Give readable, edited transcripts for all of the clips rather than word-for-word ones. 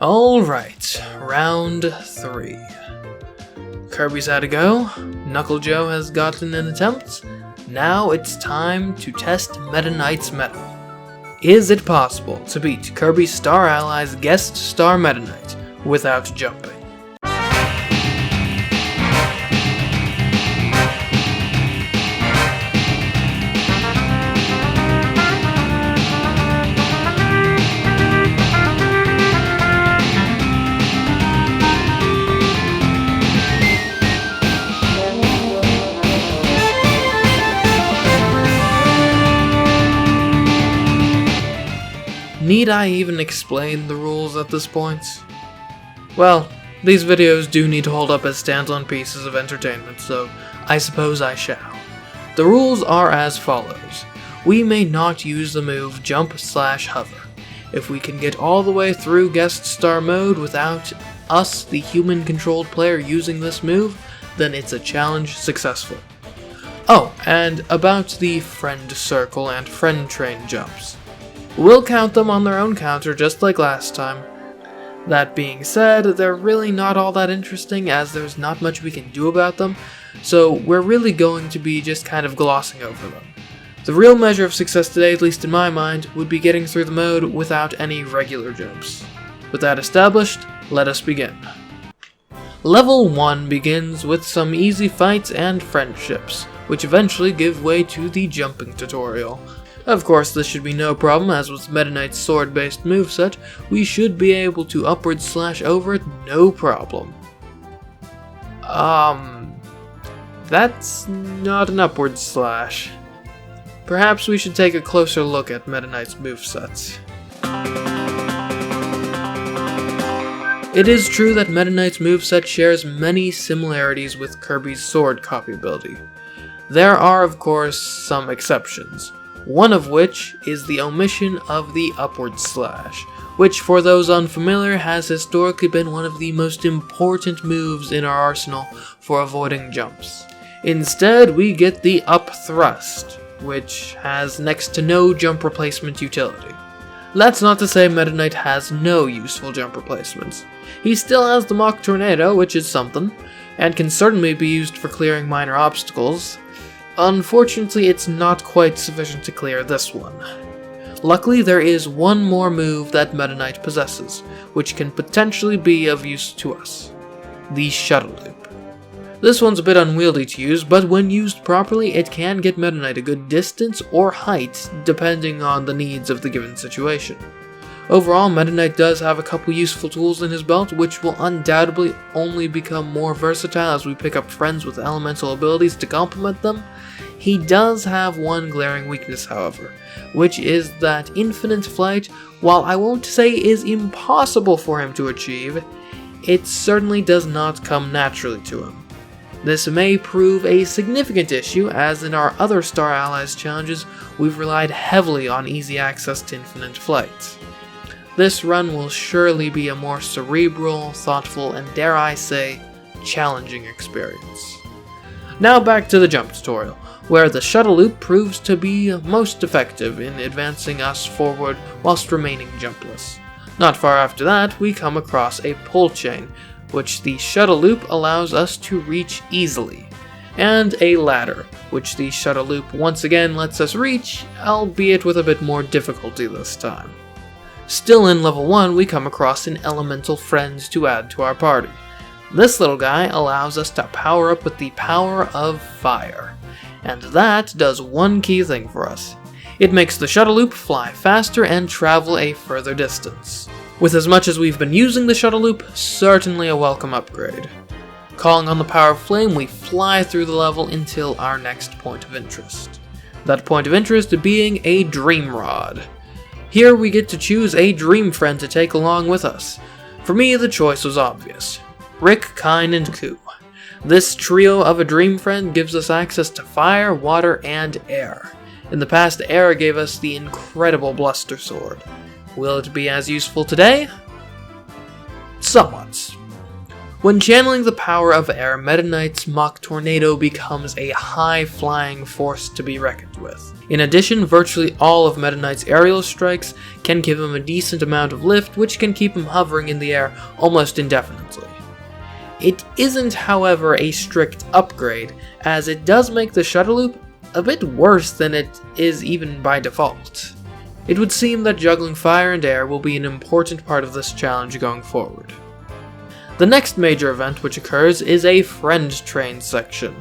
Alright, round 3. Kirby's had a go, Knuckle Joe has gotten an attempt. Now it's time to test Meta Knight's mettle. Is it possible to beat Kirby Star Allies Guest Star Meta Knight without jumping? Need I even explain the rules at this point? Well, these videos do need to hold up as standalone pieces of entertainment, so I suppose I shall. The rules are as follows. We may not use the move Jump/Hover. If we can get all the way through Guest Star mode without us, the human-controlled player, using this move, then it's a challenge successful. Oh, and about the Friend Circle and Friend Train jumps. We'll count them on their own counter just like last time. That being said, they're really not all that interesting as there's not much we can do about them, so we're really going to be just kind of glossing over them. The real measure of success today, at least in my mind, would be getting through the mode without any regular jumps. With that established, let us begin. Level 1 begins with some easy fights and friendships, which eventually give way to the jumping tutorial. Of course, this should be no problem, as with Meta Knight's sword-based moveset, we should be able to upward/over it no problem. That's not an upward slash. Perhaps we should take a closer look at Meta Knight's movesets. It is true that Meta Knight's moveset shares many similarities with Kirby's sword copy ability. There are, of course, some exceptions. One of which is the omission of the upward slash, which for those unfamiliar has historically been one of the most important moves in our arsenal for avoiding jumps. Instead, we get the up thrust, which has next to no jump replacement utility. That's not to say Meta Knight has no useful jump replacements. He still has the Mach Tornado, which is something, and can certainly be used for clearing minor obstacles. Unfortunately, it's not quite sufficient to clear this one. Luckily, there is one more move that Meta Knight possesses, which can potentially be of use to us. The Shuttle Loop. This one's a bit unwieldy to use, but when used properly, it can get Meta Knight a good distance or height, depending on the needs of the given situation. Overall, Meta Knight does have a couple useful tools in his belt, which will undoubtedly only become more versatile as we pick up friends with elemental abilities to complement them. He does have one glaring weakness, however, which is that infinite flight, while I won't say is impossible for him to achieve, it certainly does not come naturally to him. This may prove a significant issue, as in our other Star Allies challenges, we've relied heavily on easy access to infinite flight. This run will surely be a more cerebral, thoughtful, and dare I say, challenging experience. Now back to the jump tutorial, where the shuttle loop proves to be most effective in advancing us forward whilst remaining jumpless. Not far after that, we come across a pull chain, which the shuttle loop allows us to reach easily, and a ladder, which the shuttle loop once again lets us reach, albeit with a bit more difficulty this time. Still in level 1, we come across an elemental friend to add to our party. This little guy allows us to power up with the power of fire, and that does one key thing for us. It makes the shuttle loop fly faster and travel a further distance. With as much as we've been using the shuttle loop, certainly a welcome upgrade. Calling on the power of flame, we fly through the level until our next point of interest. That point of interest being a Dream Rod. Here we get to choose a dream friend to take along with us. For me, the choice was obvious. Rick, Kine, and Ku. This trio of a dream friend gives us access to fire, water, and air. In the past, air gave us the incredible Bluster Sword. Will it be as useful today? Somewhat. When channeling the power of air, Meta Knight's Mach Tornado becomes a high-flying force to be reckoned with. In addition, virtually all of Meta Knight's aerial strikes can give him a decent amount of lift, which can keep him hovering in the air almost indefinitely. It isn't, however, a strict upgrade, as it does make the shuttle loop a bit worse than it is even by default. It would seem that juggling fire and air will be an important part of this challenge going forward. The next major event which occurs is a friend train section.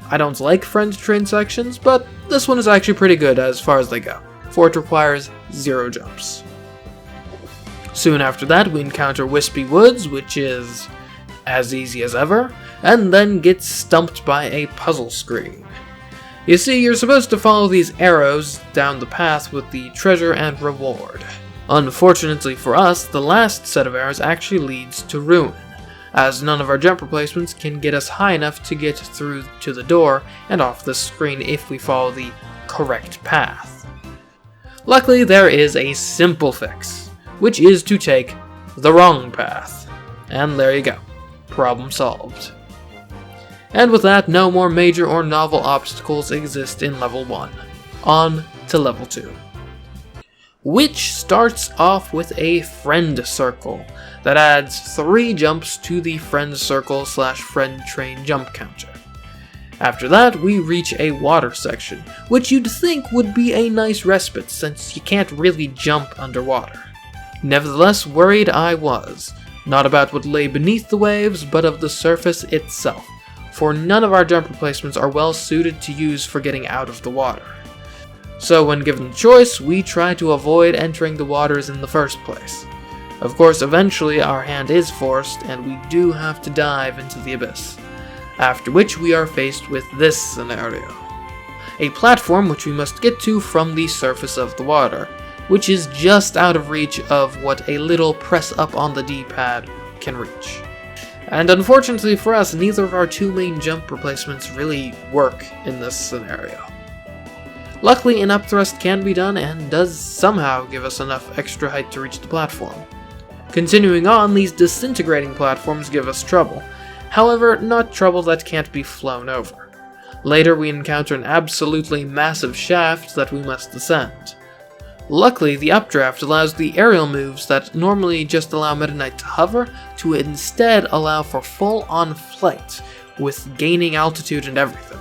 I don't like friend train sections, but this one is actually pretty good as far as they go, for it requires 0 jumps. Soon after that, we encounter Wispy Woods, which is as easy as ever, and then gets stumped by a puzzle screen. You see, you're supposed to follow these arrows down the path with the treasure and reward. Unfortunately for us, the last set of arrows actually leads to ruin, as none of our jump replacements can get us high enough to get through to the door and off the screen if we follow the correct path. Luckily, there is a simple fix, which is to take the wrong path. And there you go. Problem solved. And with that, no more major or novel obstacles exist in level 1. On to level 2. Which starts off with a friend circle that adds 3 jumps to the friend circle / friend train jump counter. After that, we reach a water section, which you'd think would be a nice respite since you can't really jump underwater. Nevertheless, worried I was, not about what lay beneath the waves, but of the surface itself, for none of our jump replacements are well suited to use for getting out of the water. So when given the choice, we try to avoid entering the waters in the first place. Of course, eventually our hand is forced, and we do have to dive into the abyss. After which we are faced with this scenario. A platform which we must get to from the surface of the water, which is just out of reach of what a little press up on the D-pad can reach. And unfortunately for us, neither of our 2 main jump replacements really work in this scenario. Luckily, an upthrust can be done and does somehow give us enough extra height to reach the platform. Continuing on, these disintegrating platforms give us trouble. However, not trouble that can't be flown over. Later, we encounter an absolutely massive shaft that we must descend. Luckily, the updraft allows the aerial moves that normally just allow Meta Knight to hover to instead allow for full-on flight, with gaining altitude and everything.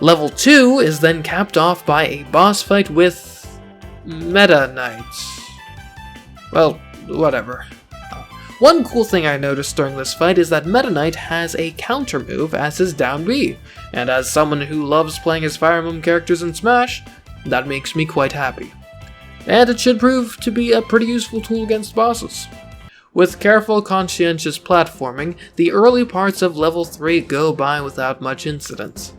Level 2 is then capped off by a boss fight with Meta Knight. Well, whatever. One cool thing I noticed during this fight is that Meta Knight has a counter move as his down B, and as someone who loves playing as Fire Emblem characters in Smash, that makes me quite happy. And it should prove to be a pretty useful tool against bosses. With careful, conscientious platforming, the early parts of level 3 go by without much incident.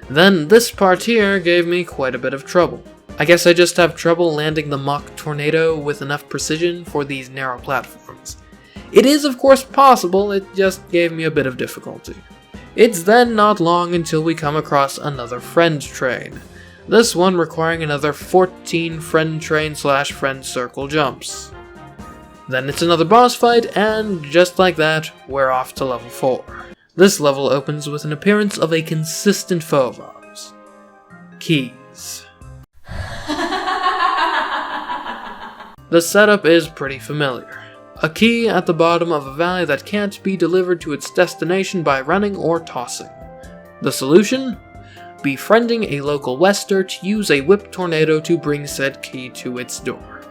Then this part here gave me quite a bit of trouble. I guess I just have trouble landing the Mach Tornado with enough precision for these narrow platforms. It is of course possible, it just gave me a bit of difficulty. It's then not long until we come across another friend train. This one requiring another 14 friend train / friend circle jumps. Then it's another boss fight, and just like that, we're off to level 4. This level opens with an appearance of a consistent foe of ours. Keys. The setup is pretty familiar. A key at the bottom of a valley that can't be delivered to its destination by running or tossing. The solution? Befriending a local Wester to use a whip tornado to bring said key to its door.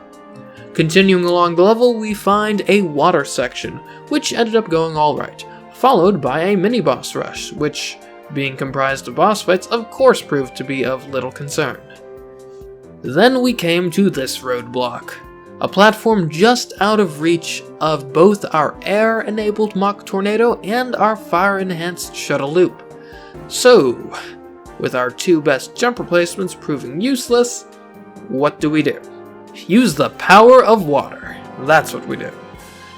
Continuing along the level, we find a water section, which ended up going alright, followed by a mini-boss rush, which, being comprised of boss fights, of course proved to be of little concern. Then we came to this roadblock, a platform just out of reach of both our air-enabled Mach Tornado and our fire-enhanced shuttle loop. So, with our 2 best jump replacements proving useless, what do? Use the power of water. That's what we do.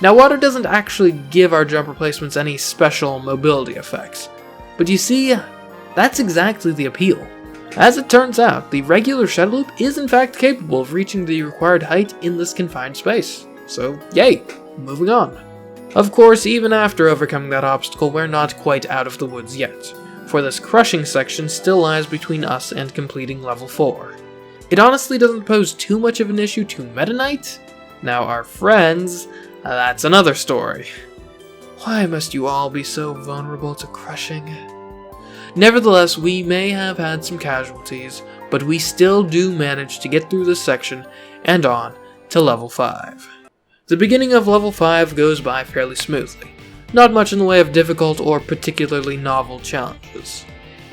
Now, water doesn't actually give our jump replacements any special mobility effects, but you see, that's exactly the appeal. As it turns out, the regular shuttle loop is in fact capable of reaching the required height in this confined space. So, yay! Moving on. Of course, even after overcoming that obstacle, we're not quite out of the woods yet, for this crushing section still lies between us and completing level 4. It honestly doesn't pose too much of an issue to Meta Knight. Now our friends, that's another story. Why must you all be so vulnerable to crushing? Nevertheless, we may have had some casualties, but we still do manage to get through this section and on to level 5. The beginning of level 5 goes by fairly smoothly. Not much in the way of difficult or particularly novel challenges.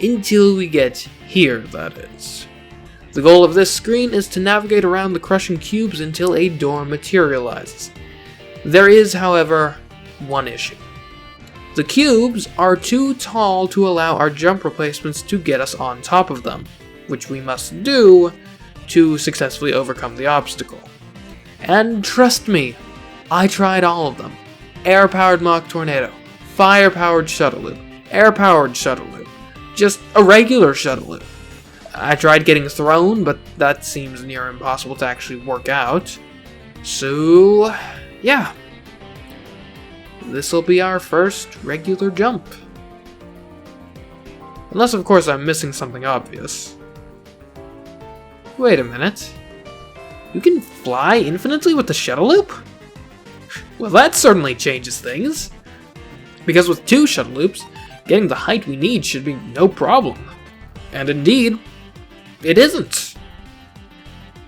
Until we get here, that is. The goal of this screen is to navigate around the crushing cubes until a door materializes. There is, however, one issue. The cubes are too tall to allow our jump replacements to get us on top of them, which we must do to successfully overcome the obstacle. And trust me, I tried all of them. Air-powered Mach Tornado, fire-powered Shuttle Loop, air-powered Shuttle Loop, just a regular Shuttle Loop. I tried getting thrown, but that seems near impossible to actually work out. So, yeah. This'll be our first regular jump. Unless, of course, I'm missing something obvious. Wait a minute. You can fly infinitely with the Shuttle Loop? Well, that certainly changes things. Because with 2 Shuttle Loops, getting the height we need should be no problem. And indeed, it isn't.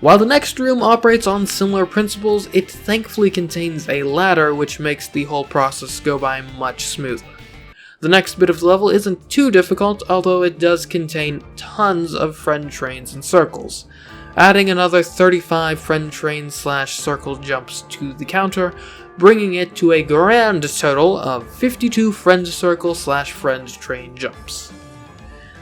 While the next room operates on similar principles, it thankfully contains a ladder which makes the whole process go by much smoother. The next bit of the level isn't too difficult, although it does contain tons of friend trains and circles. Adding another 35 friend train / circle jumps to the counter, bringing it to a grand total of 52 friend circle / friend train jumps.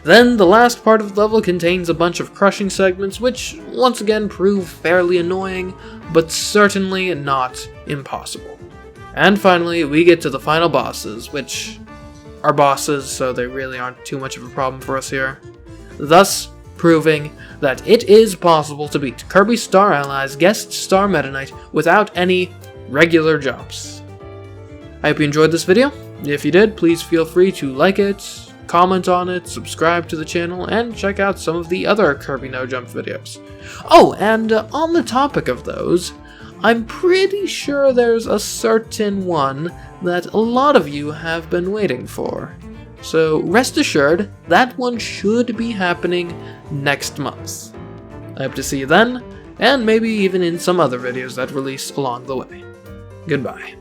Then the last part of the level contains a bunch of crushing segments which once again prove fairly annoying, but certainly not impossible. And finally, we get to the final bosses, which are bosses, so they really aren't too much of a problem for us here. Thus, proving that it is possible to beat Kirby Star Allies Guest Star Meta Knight without any regular jumps. I hope you enjoyed this video. If you did, please feel free to like it, comment on it, subscribe to the channel, and check out some of the other Kirby No Jump videos. Oh, and on the topic of those, I'm pretty sure there's a certain one that a lot of you have been waiting for. So rest assured, that one should be happening next month. I hope to see you then, and maybe even in some other videos that release along the way. Goodbye.